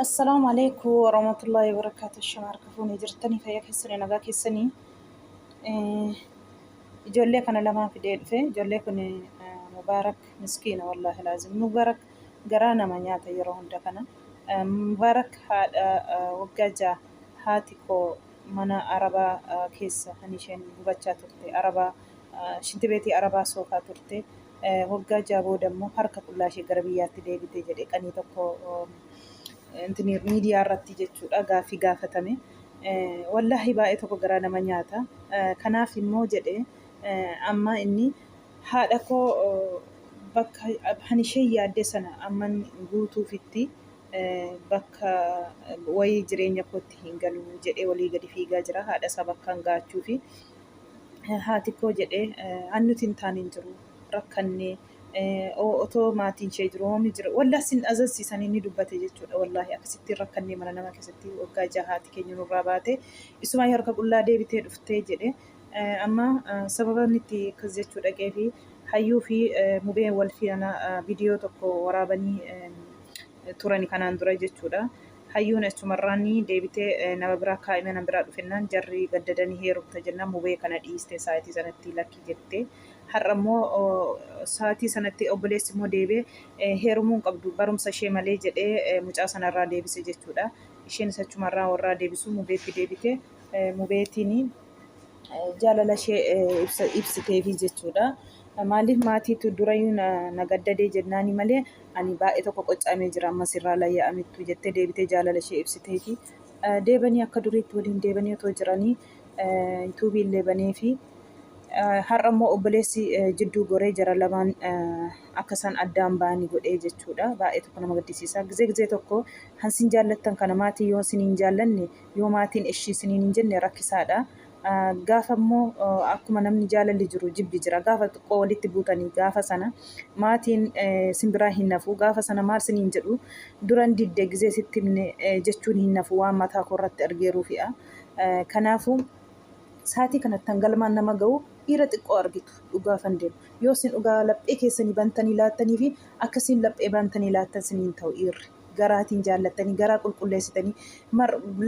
السلام عليكم ورحمة الله وبركاته. الشمار كفوني جرتني فيك حسني نجاك السني. جوليك أنا لما في ديل في جوليك مبارك مسكينة والله لازم مبارك قرانا من ياتا يروهم دكنا. مبارك هذا وجاجة هاتيكو منا عربا كيس هنيشين ببتشا ترتي عربا شنت بيتي عربا سوفا ترتي وجاجة بودمو حركة كلها شيء قربيات دي بتجري كني تكو intini miidiyaa irratti jechuudha gaaffii gaafatame. Wallahi baay'ee tokko garaa nama nyaata. Kanaaf immoo jedhee amma inni haadha koo bakka hani isheen yaadde sana amman guutuufitti bakka wayii jireenya kootti hin galu jedhee walii gadi fiigaa jira. Haadha isaa bakkaan gaachuu fi haati koo jedhee annuti hin taane hin jiru rakkannee otoo maatiin ishee jiru hoomni jira wallahi sin azazsiisan inni dubbate jechuudha. Wallahi akkasitti rakkannee mana nama keessatti waggaa jahaati keenya nurraa baate isuma harka qullaa deebitee dhuftee jedhe amma sababa inni itti akkas jechuu dhaqee fi hayyuu fi mubeen wal fiana viidiyoo tokko waraabanii turani kanaan dura jechuudha. Hayyuun achumarraanii deebitee nama biraa kaa'ime nama biraa dhufennaan jarri gaddadanii heerumta jennaan mubee kana dhiiste sa'aatii sanatti lakki jettee har'a immoo sa'aatii sanatti obboleessi immoo deebee heerumuun qabdu barumsa ishee malee jedhee mucaa sanarraa deebise jechuudha. Isheen achumarraa warraa deebisu mubeetti deebite mubeetiin jaalala ishee ibsiteefi jechuudha. Maaliif maatiitu durayyuu na gaddadee jennaani malee ani baay'ee tokko qoccamee jira ammas irraa layya'amittu jettee deebitee jaalala ishee ibsiteefi deebanii akka duriitti waliin deebanii otoo jiranii yuutuubii illee banee fi har'a immoo obboleessi jidduu goree jara lamaan akka isaan addaan ba'anii godhee jechuudha. Baay'ee tokko nama gaddisiisa. Gizee tokko hansin jaallattan kana maatii yoo isiniin jaallanne yoo maatiin ishii isiniin hin jenne rakkisaadha. Gaafa immoo akkuma namni jaalalli jiru jibbi jira. Gaafa xiqqoo walitti buutanii gaafa sana maatiin simbiraa hin nafu. Gaafa sana maal siniin jedhu duran didde gizee sitti himne jechuun hin nafu waan mataa koorratti argeeruufidha. Kanaafuu sa'aatii kanatti galmaan nama ga'u dhiira xiqqoo argitu dhugaa kan deemu. Yoo isin dhugaa laphee keessanii bantanii laattanii fi akkasiin laphee bantanii laattan siniin ta'u dhiirri. Garaatiin jaallattanii garaa qulqulleessitanii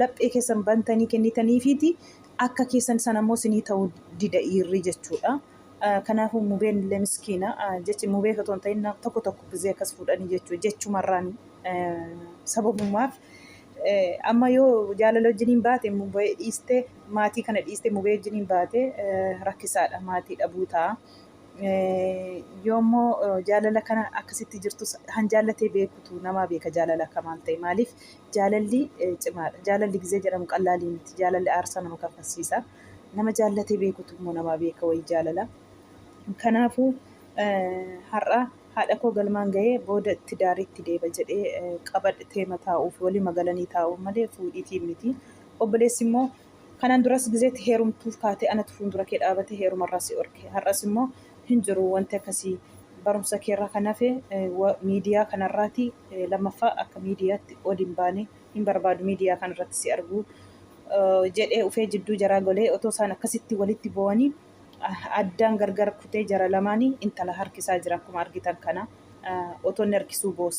laphee keessan bantanii kennitaniifiiti akka keessan sana immoo sinii ta'uu dida dhiirri jechuudha. Kanaafuu mubeen illee miskiina jechi mubee otoo hin ta'in tokko gizee akkas fuudhanii jechuudha jechumarraan sababummaaf amma yoo jaalala wajjiniin baate mubee dhiiste maatii kana dhiiste mubee wajjiniin baate rakkisaadha maatii dhabuu ta'a. Yoommoo jaalala kana akkasitti jirtu han jaallatee beekutu namaa beeka jaalala akka maal ta'e maaliif jaalalli cimaadha. Jaalalli gizee jedhamu qallaalii miti. Jaalalli aarsaa nama kaffalsiisa. Nama jaallatee beekutu immoo namaa beeka wayii jaalala. Kanaafuu har'a haadha koo galmaan ga'ee booda itti daariitti deeba jedhee qabadhee taa'uuf walii magalanii taa'uuf malee fuudhiitiin miti. Obboleessi immoo kanaan duras gizeetti heerumtuuf kaatee anatu fuuldura kee dhaabate heerumarraa si orke. Har'as immoo hin jiru wanti akkasii barumsa keerraa kan hafe miidiyaa kanarraati lammaffaa akka miidiyaatti ol hin baane hin barbaadu miidiyaa kanarratti si argu jedhee ufee jidduu jaraa golee otoo isaan akkasitti walitti bu'anii addaan gargar kutee jara lamaanii intala harkisaa jira akkuma argitan kana otoo inni harkisuu boossi.